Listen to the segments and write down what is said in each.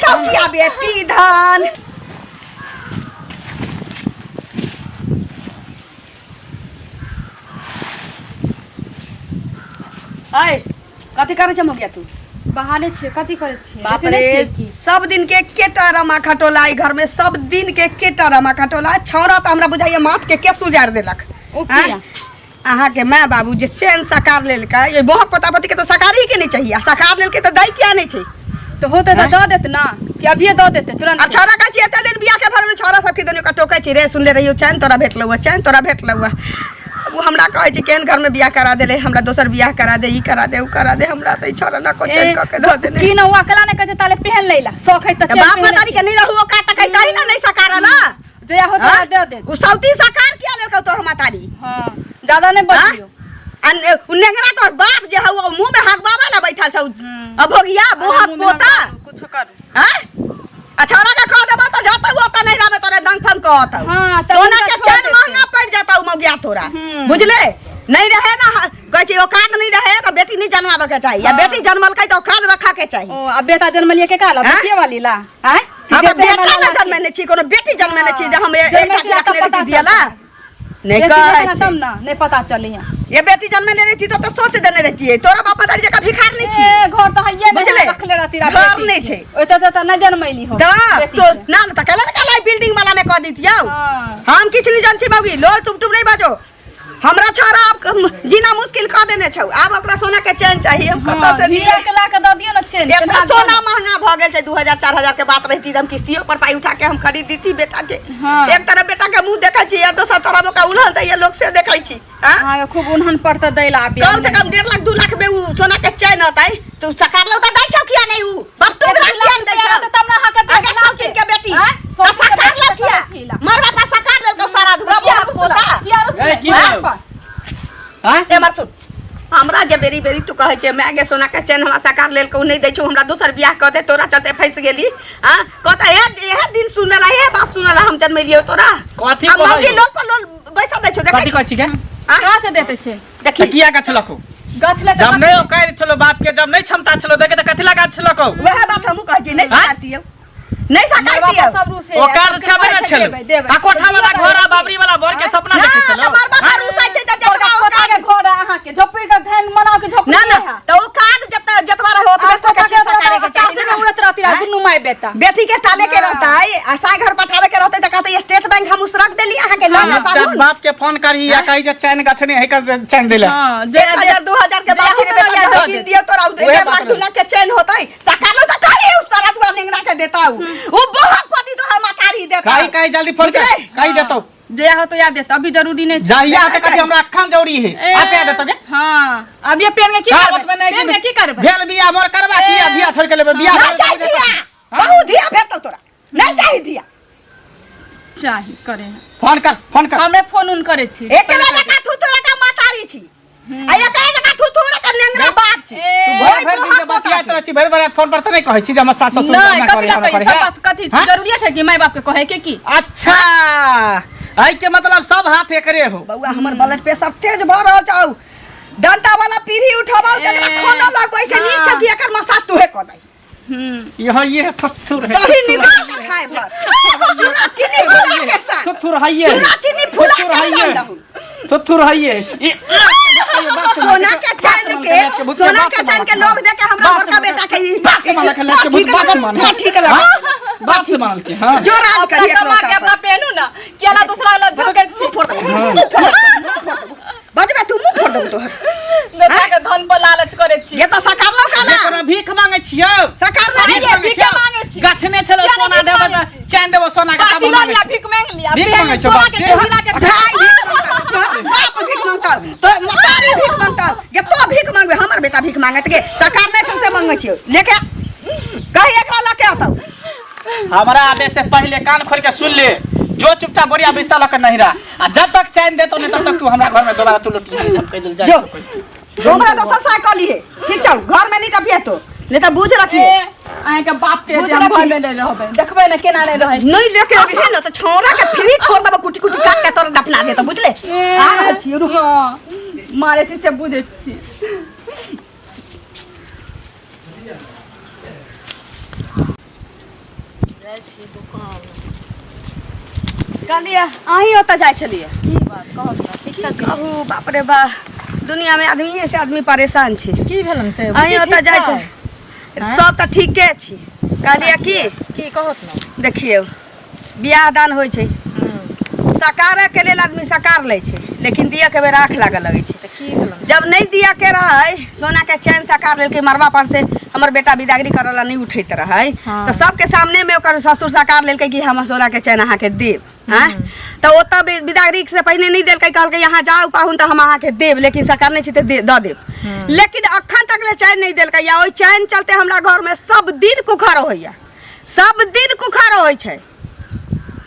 छौकिया बेटी धान आय कथी करे छ मगिया तू बहाने छे कथी करे छे बाप रे सब दिन के केटा रमा खटोला घर में सब दिन के केटा रमा खटोला छौरा त हमरा बुझाइए माथ के केस उजाड़ देलक अहाँ के माँ बाबू जे चैन सकार लेल का ये बहुत पतापति के तो सकार ही के नहीं चाहिए सकार लेल के तो दई क्या नहीं छै तो होते तो दे देते ना कि अभी दे देते तुरंत छौरा का छी एते दिन बियाह के भरल छौरा सब के दोनों का टोकै छी रे सुन ले रहियो चैन तोरा भेटलौ चैन तोरा भेटलौ वो हमरा कहे छी केन घर में बियाह करा देले हमरा दोसर बियाह करा दे ई करा दे उ करा दे हमरा त छौरा ना को चैन क के द देने की न हुआ कला ने कहे ताले पहन लेला शौक है त बाप मतारी के नहीं रहू का त कहता ही ना नहीं सकारला जया होता दे दे उ सौती सकार किया लेके तोर मातारी हां ज्यादा नहीं बचियो नेंगरा तोर बाप जे हउ मुंह में हाक बाबा ला बैठल छौ अभोगिया बोहत पोता कुछ कर हैं अछौरा का कह देबो तो जाता वो का नहीं रामे तोरे दंग फंग कहत हां सोना के चैन महंगा पड़ जाता उ मगिया तोरा बुझले नहीं रहे ना कहे छी औकात नहीं रहे तो बेटी नहीं जन्मावे के चाहिए या बेटी जन्मल के तो औकात रखा के चाहिए ओ अब बेटा जन्म लिए के काला बेटी वाली ला हैं अब बेटा ना जन्मने छी कोनो बेटी जन्मने छी जे हम एकटा के रखने दियाला नहीं कहे तब ना नहीं पता चलिया ये बेटी जन्म ले रही थी तो सोच देने रहती है तोरा बाप दादी जका भिखार नहीं छी घर तो हइये बुझले रखले रहती रा घर नहीं छै ओय त न जन्मैली हो तो ना त कला कला बिल्डिंग वाला में कह दितियौ हम किछ नहीं जान छी बाबू लोल टुप टुप नहीं बाजो हमरा छोरा अब जीना मुश्किल कर देने छौ अब ओकरा सोना के चैन चाहिए हम कत से दिए 1 लाख द दियो न चैन एक सोना महंगा भ गेल छै 2000 4000 के बात रहती हम किस्तियों पर पाई उठा के हम खरीद दीती बेटा के एक तरह बेटा के मुंह देखै छी या दोसर तरह ओका उलहल त ये लोग से देखै छी हां खूब उन्हन पड़ता दैला आबे कम से कम 1.5 लाख 2 लाख में उ सोना के चैन होतै तू सकार लो त दै छौ किया नहीं उ बट्टू के चैन दै छौ तब ना हक आगे सब के बेटी त सकार लो किया मर बापा सकार ले तो सारा धुआ बहुत पोता ए की हां ए मत सुन हमरा जे बेरी बेरी तू कहे छे मैं आगे सोना के चैन हमरा सकार लेल को नहीं दै छौ हमरा दोसर बियाह क दे तोरा चलते फंस गेली हां कहता ए दिन सुनला हे बाप सुनला हम जन्मलियो तोरा कथि कहै मौगी लोग पर लोग बैसा दै छौ देखै कथि कहै छी के कहां से देते छे देखि किया का छलको गाछ लगा जब नहीं ओकर छलो बाप के जब नहीं क्षमता छलो देखे त कथि लगा छलको वह बात हम कहै छी नहीं सकारतियौ नहीं सकारतियौ ओकर छबे न छलो आ कोठा वाला घर आ बाबरी वाला बर के सपना देखे छलो हमर बाबा रुसाई छै त जतबा ओका के घर अहाँ के झोपड़ी के धान मना के झोपड़ी ना ना तो ओ काद जतबा रहे ओतबे तो के छे सकारे के चाहिए में उड़त रहती है दुनु माय बेटा बेटी के ताले के रहता है आशा घर पठावे के रहते त कहते स्टेट बैंक हम उसरक देली अहाँ के लगा पाबू बाप के फोन करी या कहि जे चैन गछने है का चैन देला हां 1000 2000 के बात छे बेटा किन दियो तोरा 1 लाख 2 लाख के चैन होतै सकार लो त चाहिए उस सारा दुआ निंगरा के देता हूं वो बहुत पति तो हम मातारी देता काई जल्दी फोन कर काई देतो जे हो तो याद देता अभी जरूरी नहीं जाइया त कथि हमरा अखन जरूरी है आप याद देतो के हां अब ये पेन में की करबे पेन में की करबे भेल बिया मोर करबा की अधिया छोड़ के लेबे बिया नहीं चाहिए बहुत धिया भेटतो तोरा नहीं चाहिए धिया चाहिए करे फोन कर हमें फोन उन करे छी एक लगा का थू तोरा का मातारी छी आ एक जगह थू तोरा का नेंगरा बाप छी तू भर भर दिन बतिया तोरा छी भर भर फोन पर त नहीं कहै छी जे हमर सास ससुर नहीं कथि सब बात कथि जरूरी है कि माय बाप के कहे के की अच्छा आई के मतलब सब हाथ एकरे हो बउआ हमर ब्लड प्रेशर तेज भ रहल छौ डंटा वाला पीढ़ी उठाबौ त खाना लगबै से नीचे भी एकर मसाज तू हे क दई ये थुथुर है कहीं निकाल के खाए भर चूरा चीनी फुला के साथ थुथुर है ये चूरा चीनी फुला के साथ दहु थुथुर है ये सोना के चैन के लोग देखे हमरा बड़का बेटा के बात से मान के लेके बात से मान ठीक लगा बात से मान के हां जो राज करिए अपना पहनू ना केला दूसरा लग झोके छी बजबे तू मुंह फोड़ दबो तोहर बेटा के धन पर लालच करे छी ये तो सकार लो काला तोरा भीख मांगे छियो सकार भीख मांगे छी गछने छलो सोना देबो त चैन देबो सोना के तब लिया भीख मांग लिया भीख मांगे छो बाप भीख मांगता तो मतारी भीख मांगता ये तो भीख मांगबे हमर बेटा भीख मांगत के सकार नै छ से मांगे छियो लेके कहि एकरा ला के आतौ हमारा आदेश से पहले कान खोल के सुन ले जो चुपचाप बोरिया बिस्ता लक नहीं रहा आ जब तक चैन देतो नहीं तब तक तू हमरा घर में दोबारा तू लुट नहीं कह दिल जा जो हमरा तो साइकिल है ठीक छौ घर में नहीं टपिए तो नहीं तो बुझ रखिए आए के बाप के हम घर में नहीं रहबे देखबे ना केना नहीं रहे नहीं लेके अभी है ना तो छोरा के फ्री छोड़ देबो कुटी कुटी काट के तोर दफना दे तो बुझले आ रह छी रुक मारे छी से बुझे छी कहलिए अहीं ओतऽ जाइ छलिए की बात कहत ना ठीक छै कहू बाप रे बा दुनिया में आदमी से आदमी परेशान छै की भेलन से अहीं ओतऽ जाइ छै सब तऽ ठीके छी कहलिए की कहत ना देखिए बियाह दान होइ छै सकार के लेल आदमी सकार लै छै लेकिन दिया के बेर आँख लागल लगै छै तऽ की भेलन जब नहीं दिया के रहे सोना के चैन सकार लेल के मरवा पर से हमर बेटा बिदागरी करला नहीं उठैत रहे हाँ। तो सबके सामने में ओकर ससुर सकार लेल के कि हम सोना के चैन अहाँ के देब हैं तो ओतऽ बिदागरी से पहले नहीं देल के कहल के यहाँ जाओ पाहुन तो हम अहाँ के देब लेकिन सकार नहीं छी तो द देब लेकिन अखन तक ले चैन नहीं देल के या ओइ चैन चलते हमरा घर में सब दिन कुखर होइया सब दिन कुखर होइ छै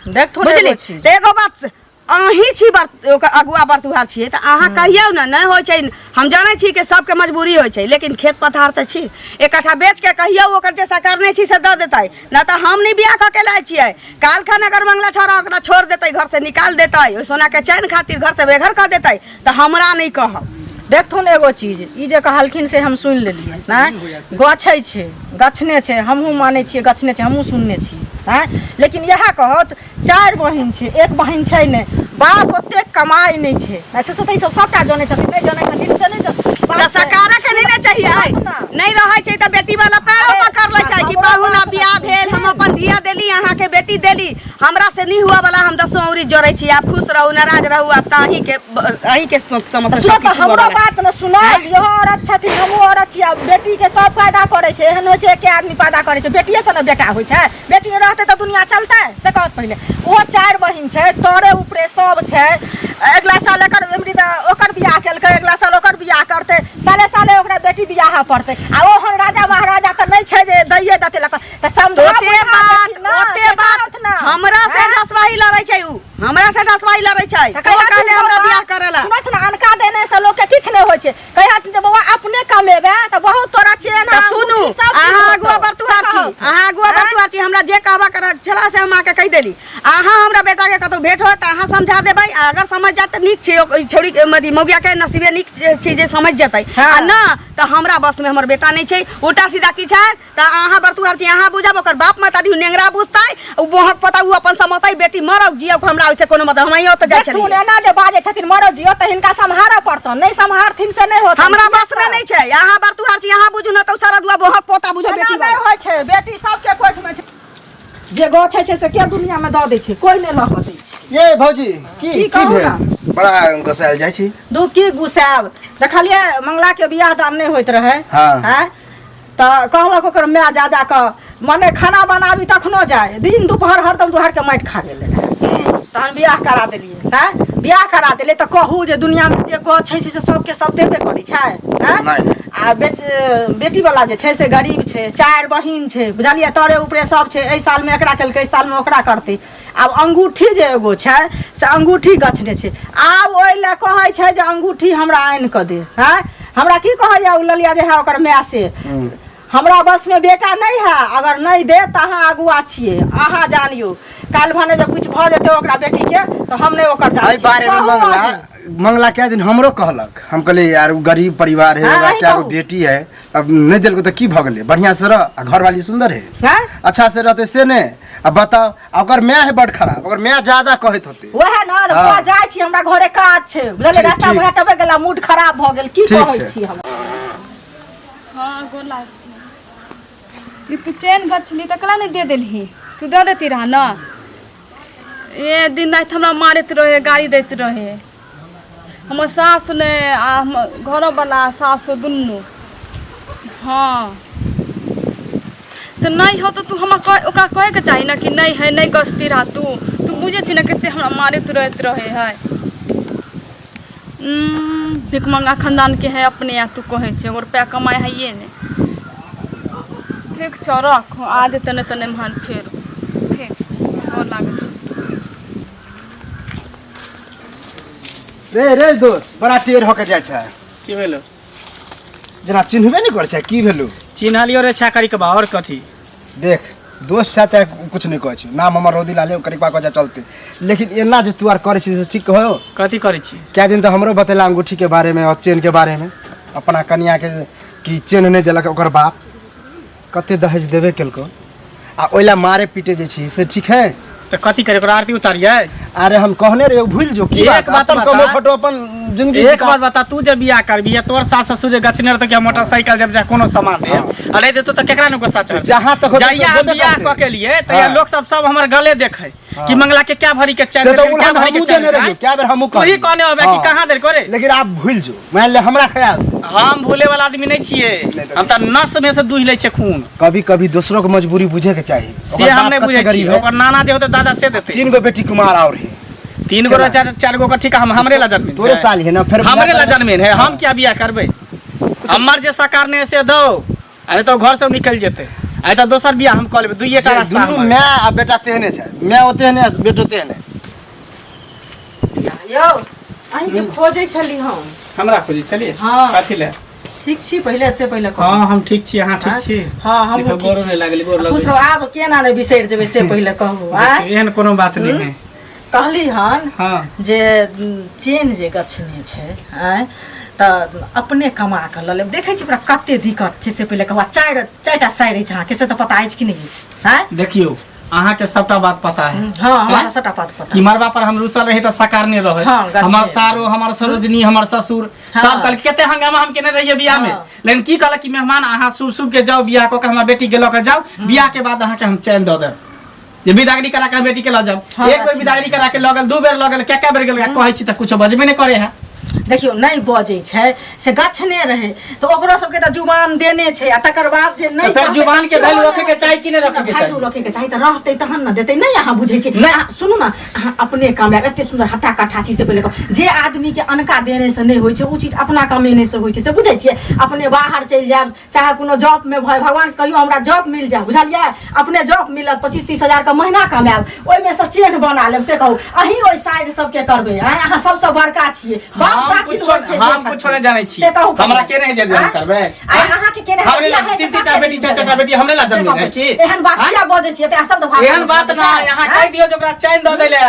देख थोड़े बुझली तो एगो बात अहीं छी अगुआ बरतुहार छियै तऽ अहाँ कहियौ ने नहीं होइ छै हम जानै छी कि सबके मजबूरी होइ छै लेकिन खेत पथार तऽ छी एक कट्ठा बेच के कहियौ ओकर जे सकार नहीं छी से दऽ देतै ना तऽ हम नहीं बियाह कऽ के लाय छियै काल खन अगर मंगला छोरा ओकरा छोड़ देतै घर से निकाल देतै ओइ सोना के चैन खातिर घर से बेघर कर देतै तऽ हमरा नहीं कहब देखथुन एगो चीज ई जे कहलखिन से हम सुनि लेलियै नहीं गछै छै गछने छै हमहूँ मानै छियै गछने छै हमहूँ सुनने छी हैं लेकिन यह कहत 4 बहिन छै एक बहिन छै ने बाप ओते कमाई नहीं छै ऐसे सोते सब सबटा जाने छथिन नहीं जाने खातिर से नहीं तऽ सकारा के नहीं ना चाहिए नहीं रहै छै तऽ बेटी वाला पैरो पकड़ लै छै कि बहुना बियाह भेल हम अपन धिया देली अहाँ के बेटी देली हमरा से नहीं हुआ वाला हम 10 औरी जोड़ै छी आप खुश रहू नाराज रहू अब त अहीं के समस्या सुनो हमरा बात न सुनो यह औरत छथिन हमहूँ औरत छियै बेटी के सब फायदा करे छै एहन होइ छै के आदमी पैदा करे छै बेटिए से न बेटा होइ छै बेटी रहते तऽ दुनिया चलतै से कहत पहले ओ 4 बहिन छै तोरे ऊपरे सब छै अगला साल ओकर बियाह केलकै अगला साल ओकर बियाह करतै साले साले ओकरा बेटी बियाह पड़तै आ ओहन राजा महाराजा तऽ नहीं छै जे दैये दते लक तऽ समझो ओते बात हमरा से ढसवाही लड़ै छै उ हमरा से ढसवाही लड़ै छै तो कहले हमरा बियाह करेला सुनत न अनका देने से लोग के किछ नहीं होइ छै कहत जे बौआ अपने कमेबे तऽ बहुत तोरा छै ना सुनू अहाँ अगुआ बरतुहार छी अहाँ अगुआ बरतुहार छी हमरा जे कहबा कर छला से हम आके कहि देली अहाँ हमरा बेटा के कतौ भेंट होत अहाँ समझा देबै अगर समझ जात नीक छै छोड़ी मदी मौगिया के नसीबे नीक छै जे समझ जतै आ ना तऽ हमरा बस में हमर बेटा नहीं छै उल्टा सीधा की छै तऽ अहाँ बरतुहार छी अहाँ बुझब ओकर बाप माता दी नेंगरा बुझतै उ बोहक पता उ अपन समझतै बेटी मरौ जियौ हमरा ओइसे कोनो मतलब हम ओतऽ जाइ छलियै तू एना जे बाजे छथिन मरौ जियौ तऽ हिनका सम्हारा पड़तौ नहीं सम्हारथिन से नहीं होत हमरा बस में नहीं छै अहाँ बरतुहार छी अहाँ बुझू न तऽ सारा दुआ बोहक पोता बुझो बेटी नहीं होइ छै बेटी सबके कोठ में छै जे गछै छै से के दुनिया में दऽ दै छै कोई नहीं लऽ दै छै ये भौजी की कहू भेल ना? बड़ा गोसायल जाइ छी दू की गुसाब देखलिए मंगला के बियाह दान नहीं होइत रहे हाँ। हैं तऽ कहलक ओकर माय जादा क मने खाना बनाबी तखनो जाए दिन दोपहर हरदम दुहार के माटि खा गेलै तहन बियाह करा देलिए हैं बियाह करा देले तऽ कहू जे दुनिया में जे गछ छै से सबके सब देबे करै छै हैं आ बेटी वाला जे छै से गरीब छै 4 बहिन छै बुझलिए तोरे ऊपरे सब छै एहि साल में एकरा केलकै एहि साल में ओकरा करतै आब अंगूठी जे एगो छै से अंगूठी गछने छै आब ओइ ले कहै छै जे अंगूठी हमरा आनि कऽ दे हैं हमरा की कहैया उ ललिया जे है ओकर माय से हमरा बस में बेटा नहीं है अगर नहीं दे तो अहाँ अगुआ छियै अहाँ जानियो काल भने जब कुछ भ जेतै ओकरा बेटी के तो हम नहीं ओकर जान बारे में मंगला क्या दिन हमरो कहलक हम कहले यार गरीब परिवार है ओकरा क्या बेटी है अब नहीं दिल को तो की भ गेलै बढ़िया से रह घर वाली सुंदर है अच्छा से रहते से ने अब बताओ ओकर माय है बड़ खराब ओकर माय ज्यादा कहत होते ओहे न रखवा जाय छी हमरा घरे काज छै बुझले रास्ता में हटबे गेला मूड खराब भ गेल की कहै छी हम हाँ गोला तू चैन गछली तऽ कला नहीं दे देलही तू दे देती रहा ना ए दिन रात हमरा मारत रहे गाड़ी दैत रहे हमर सास ने आ घर वाला सास दुनू हाँ तो नहीं हो तो तू हमरा ओकरा कहे के चाही ना कि नहीं है नहीं गछती रहा तू बुझे छी ना कते हमरा मारत रहत रहे है भिखमंगा खानदान के है अपने या तू कहे छे और रुपया कमाए है ये ने ठीक छ रख आज तने तने मान फेर और लागे रे दोस्त बड़ा टेर होके जाइ छै की भेलो जना चिन्हबे नहीं करे छै की भेलो चिन्हलियो रे छाकरी के और कथी देख दोस्त साथे कुछ नहीं कहै छी नाम हमर रोदी लाले करी पा जा चलते लेकिन एना जे तू आर करे छी से ठीक हो कथी करै छी क्या दिन तो हमरो बतेला अंगूठी के बारे में और चेन के बारे में अपना कन्या के की चेन नहीं देलक ओकर बाप कते दहेज देबे केलको आ ओइला मारे पीटे जे छी से ठीक है। तो कथी करे ओकरा आरती उतारिए? अरे हम कहने रे भूल जो की एक बात अपन बता। कमो खटो अपन जिंदगी एक बात बता, तू जब बियाह करबी तोर सास ससुर जे गछने तो क्या मोटरसाइकिल जब जा कोनो सामान दे अरे दे तो केकरा न गुस्सा चढ़ जहां तक होतै जहिया तो हम देबे बियाह करतै। क के लिए तो ये लोग सब हमर गले देखे कि मंगला के क्या भरी के चैन से तो क्या उल्हा भरी के हमू चैन देने रहियो, क्या बेर हमू तू ही कहलियै। कहने होबे कि हाँ। कहां देल करे। लेकिन आप भूल जो मान ले हमरा ख्याल से हम भूले वाला आदमी नहीं छिए, हम त नस में से दूह ले छे खून। कभी कभी दूसरों की मजबूरी बुझे के चाहिए। से हम नहीं बुझे छी, ओकर नाना जे होते दादा से देते। 3 गो बेटी कुमार और है, 3 गो 4 गो का ठीक हम हमरे ला जन्म तोरे साल है ना, फिर हमरे ला जन्म है, हम क्या बियाह करबे। हमर जे सरकार ने से दो अरे तो घर से निकल जेते, आई तो दोसर बियाह हम कर लेबे। दुइये का रास्ता दुनू हमर। मैं आ बेटा तेहने छै, मैं ओतेहने बेटो तेहने। यौ अहीं के खोजै छली हम। हमरा खोजी छलिए। हाँ। कथि ले? ठीक छी पहले से पहले कहू। हां हम ठीक छी, अहाँ ठीक छी? हाँ हम देखो गोरो नहीं लागली, गोर खुश लगै हो, आब केना ने बिसरि जेबै से पहले कहू। आय एहन कोनो बात नहीं है। कहली हन हाँ। जे चेन जे गछने छै आय त अपने कमा के ल लेब। देखै छी ओकरा कते दिक्कत छै से पहले कहू। चारिटा साइड छै अहाँके से तऽ पता अछि कि नहीं अछि? आय देखियो अहाँ के सबटा बात पता है। हाँ हमरा सबटा बात पता कि मरबा पर हम रुसल रही तो सकार नहीं रहे। हाँ, गछ हमार में। सारो, हमार सरोजनी, हमार ससुर हाँ। सब कल केते हंगामा हम केने रहिए बियाह में। हाँ। लेकिन की कहला कि मेहमान अहाँ शुभ के जाओ बियाह को के हमर बेटी के लके जाओ, बियाह के बाद अहाँ के हम चैन दे देब। जे विदागरी करा के बेटी के ल जाओ। हाँ, एक बेर अच्छा। विदागरी करा के लगल, 2 बेर लगल, क्या बेर गेल कहै छी त कुछ बजबे नहीं करे है। देखियो नहीं बजै छै से गछने रहे तो ओकरो सबके त जुबान देने छै आ तकर बाद जे नहीं तो फिर जुबान के वैल्यू रखे के चाही कि नहीं रखे के चाही? वैल्यू रखे के चाही त रहतै तहन न देतै। नहीं अहाँ बुझै छी। नहीं। अहाँ सुनू ना, अहाँ अपने कामयाब एते सुंदर हट्टा कट्ठा छी से पहिले कहू। जे आदमी के अनका देने से नहीं होय छै उ चीज अपना कमेने से होय छै, से बुझै छियै। अपने बाहर चलि जाब चाहे कोनो जॉब में भगवान कहियो हमरा जॉब मिल जाए, बुझलियै? अपने जॉब मिलत 25-30 हजार का महीना कमाब, ओइ में से चेन बना लेब से कहू। अहीं ओइ साइड सबके करबै। अहाँ सबसे बड़का छियै, बाप बाकी होय छै। हम कुछ नहीं जानै छी, से कहू हमरा के नहीं जन्म करबे। अहाँ के केने हमरे ला 3-3 बेटी 4-4 बेटी हमरे ला जन्म है कि एहन बात किया बजै छियै? त शब्द भाषा एहन बात ना यहाँ कह दियो जो ओकरा चैन द देले,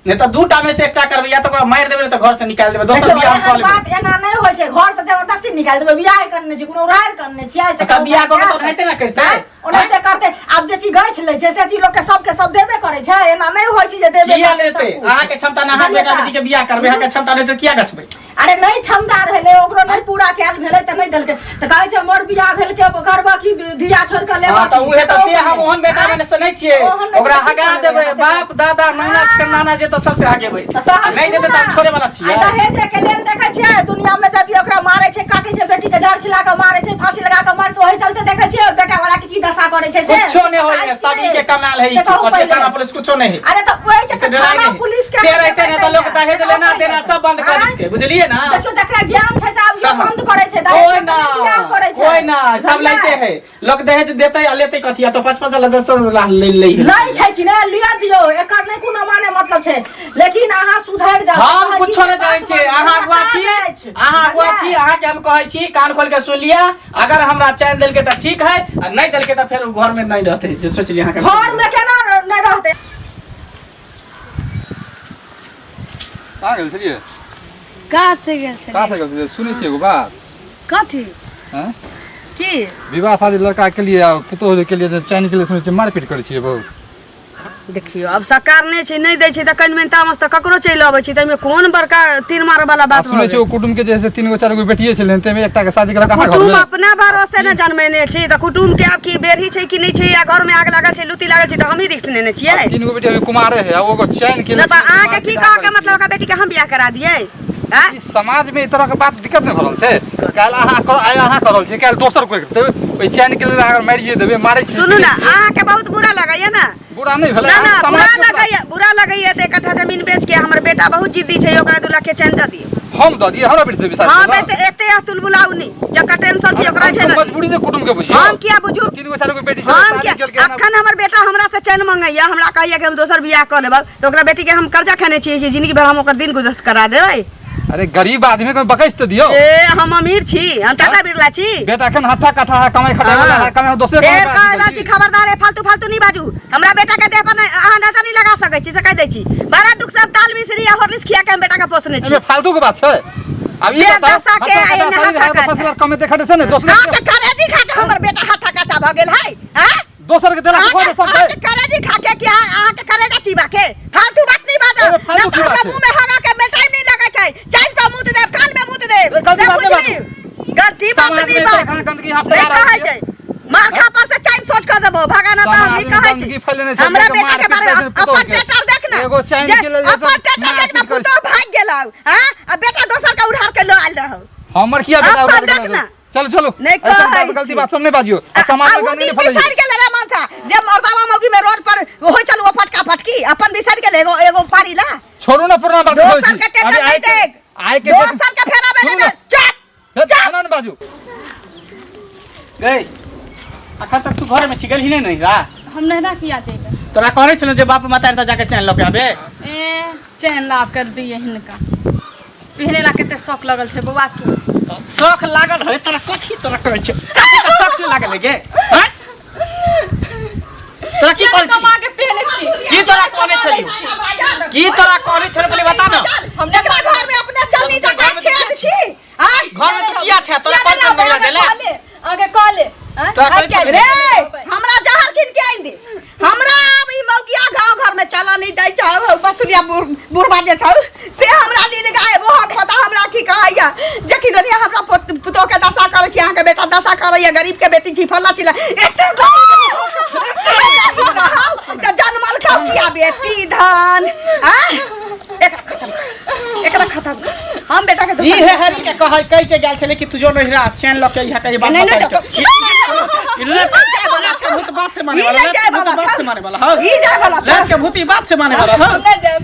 नहीं तो 2टा में से एकटा करबे, या तो ओकरा मार देबे तो घर से निकाल देबे, दोसर बियाह हम कर लेबे। बात एना नहीं होय छै। घर से जबरदस्ती निकाल देबै। बियाह करने छी, कोनो उड़ार करने छी, ऐसे त बियाह को तो रहते ना करते। ओनाहिते करते। आब जे चीज गछ लै छै से चीज लोग के सबके सब देबे करे छै। एना नहीं होय छै जे देबे किया करतै सब लेते? कुछ। अहाँ के क्षमता ना, अहाँ बेटा बेटी के बियाह करबे, अहाँ के क्षमता नहीं तो किया गछबे? अरे नहीं क्षमता रहले, ओकरो नहीं पूरा कैल भेलै त नहीं देलकै त कहै छै मोर बियाह भेल के करबा की धिया छोड़ के लेबा। हां त उहे त से हम ओहन बेटा में से नहीं छिए। ओकरा हगा देबे, बाप दादा नाना नाना जे तो सबसे आगे भाई नहीं देते त छोड़े वाला छिए। आ दहेज के लेल देखै छियै दुनिया में जब ओकरा मारै छै, काटै छै, बेटी के जड़ खिला के मारै छै, फांसी लगा के मार, तो ओहि चलते देखै छियै बेटा वाला के की दशा करै छै। से कुछो नहीं होय, सभी के कमाल है, कि थाना पुलिस कुछो नहीं है। अरे तो ओहि के से डराई थाना नहीं पुलिस के से रहते ना तो लोग दहेज लेना देना सब बंद कर देते, बुझलिए ना? देखियो जकरा ज्ञान छै से आब यो बंद करै छै, ओए दहेज ना बियाह करै छै। ओए ना सब लेते हैं लोग, दहेज देते आ लेते कथि तो 5-5 लाख 10 लाख ले ले नहीं छै कि नहीं लिया दियो, एकर नहीं कोनो माने मतलब छै। लेकिन अहाँ सुधर जाओ। हम कुछो नहीं जानै छी, अहाँ अगुआ छी, अहाँ अगुआ छी, अहाँ के हम कहै छी कान खोल के सुन लिया। अगर हमरा चैन देलके त ठीक है, आ नहीं देलके त फिर घर में नहीं रहते, जे सोच लिया। घर में केना नहीं रहते? कहाँ गेल छलियै? कहाँ से गेल छलियै? कहाँ से गेल छलियै? सुनै छियै एगो बात। कथी हैं? की? विवाह शादी लड़का के लिए और पुतोह के लिए चैन के लिए सुनै छियै मारपीट करै छियै बहुत। देखियो अब सरकार नहीं छै, नहीं दै छै त कनिमेन तामस त ककरो चलि अबै छै, तइमे कोन बड़का तीर मार वाला आ बात सुनै छियै ओ कुटुम्ब के जैसे 3 गो 4 गो बेटिये छलै, तइमे एकटा के शादी करा कहाँ घर कुटुम में? अपना भरोसे न जन्मेने छी त कुटुम के अब की बेरही छै कि नहीं छै, या घर में आग लागल छै, लुती लागल छै त हम ही रिस्क लेने छियै। 3 गो बेटी अभी कुमारे है, ओगो चैन के न त अहाँ के की कह के मतलब ओकरा बेटी के हम बियाह करा दियै? हैं? ई समाज में ई तरह के बात दिक्कत नहीं भरल छै। काल अहाँ कर आइ अहाँ करल छै, काल दोसर कोई करतै, ओइ चैन के लिए अगर मारिए देबे, मारै छै। सुनू ना, अहाँ के बहुत बुरा लगैया ना? बुरा नहीं भेलै। ना ना समाज बुरा के लगैया, बुरा लगैया त 1 कट्ठा जमीन बेच के हमर बेटा बहुत जिद्दी छै, ओकरा 2 लाख के चैन द दियौ। हम द दिए, हमरा बेटी से विश्वास हां करो। त एते अतुल बुलाऊ नहीं, जका टेंशन छै ओकरा छै ना। मजबूरी से कुटुम्ब के बुझियो। हम किया बुझू? 3 गो 4 गो बेटी छै, हम शादी क्या केलकै ना। अखन हमर बेटा हमरा से चैन मंगैया, हमरा कहैया कि हम दोसर बियाह कर लेब, त ओकरा बेटी के हम कर्जा खाने छियै कि जिंदगी भर हम ओकर दिन गुजर करा देबै? अरे गरीब आदमी को बकैस तो दियो। ए हम अमीर छी, हम टाटा बिरला छी। बेटा कन हट्ठा कट्ठा है, कमाई खटाई वाला है, कमाई दोसरे फेर कहला छी खबरदार है, फालतू फालतू नहीं बाजू। हमरा बेटा के देह पर अहाँ नजर नहीं लगा सकै छी, से कह दै छी। बड़ा दुख सब ताल मिसरी आ हॉर्लिक्स खिया के हम बेटा के पोसने छी। एमे फालतू के बात छै। अब ई बे बताओ दशा के आइ ने हट्ठा तो कट्ठा। फसल कमे देखा से ने दोसरे हां त करेजी खा के हमर बेटा हट्ठा कट्ठा भ गेल है। हां दोसर के देला खो दे सब आके करेजी खा के क्या आके करेगा चीबा के फालतू बात नहीं बात अरे फालतू की बात है। मुंह में हगा के में टाइम नहीं लगा छै चाय पे मुंह दे कान में मुंह दे गलती बात नहीं गलती बात नहीं बात गंदगी यहाँ पे नहीं आ रहा कहै छै मार खा पर से टाइम सोच कर देबो भगाना तो हम नहीं कहै गंदगी छी फैलेने छै हमरा लेके बेटा मार के बारे में पीट अपन टेटर देखना एगो चैन के लेल अपन टेटर देखना पुतो भाग गेलौ हां अब बेटा दोसर का उधार के लो आइल रहौ हमर किया बेटा अब उधर देखना। चलो चलो नहीं ऐसा कहै बात गलती छी। बात सब नहीं बाजियो आ सामान में गंदगी नहीं फैलाइयो बिसर गेल रे मानसा जब मर्दावा मौगी में रोड पर होय चलू ओ फटका फटकी अपन बिसर गेल एगो एगो पारी ला छोड़ो ना पुराना बात होई दोसर के टेटर नहीं देख आए के दोसर के फेरा में नहीं चुप खाना न बाजू गई अखन तक तू घर में छिगल ही नहीं रहा हम नहरा किया देगा तोरा कहने छलो जे बाप माता जाके चैन लके आबे ए चैन लाभ कर दिए हिनका पहले ला केते शौक लगल छै बौआ के शौक लागल है तोरा कथी तोरा कहै छ कथी का शौक नहीं लागल है गे हैं तोरा की कहै कमा छी के पहले छी की तोरा कहने छलियो की तोरा कहने छल पहले बता ना हम जकरा घर में अपने चलनी जका छेद छी हां घर में तू किया छै तोरा कौन चल नहीं गेले आगे कह ले तोरा कहै छल रे हमरा जहर किन के आइन दे हमरा अब ई मौगिया गांव घर में चला नहीं दै छ बसुलिया बुढ़बा जे छ से हमरा लील गाय वो पता हमरा की कहैया जकी दुनिया हमरा पुतो के दशा करे छी अहाँ के बेटा दशा करैया गरीब के बेटी छी फल्ला चिला एते त जन्मल खाओ किया बेटी धन हां एकरा खत्म हम बेटा के ई है हरी के कह के गेल छले कि तू जो नहीं रहा चैन लके यहाँ कहीं बात नहीं बता नहीं इल्ले जाय वाला छ भूत बात से माने वाला जाय वाला बात से माने वाला हां ई जाय वाला छ जान के भूत ई बात से माने वाला हां हम नहीं जाब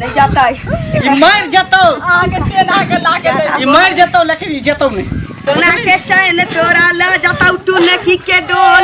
नहीं जाता है ई मर जतो आगे चैन आके लाके दे ई मर जतो लेकिन ई जतो नहीं सोना के चैन तोरा ल जतौ तू नखी के डोर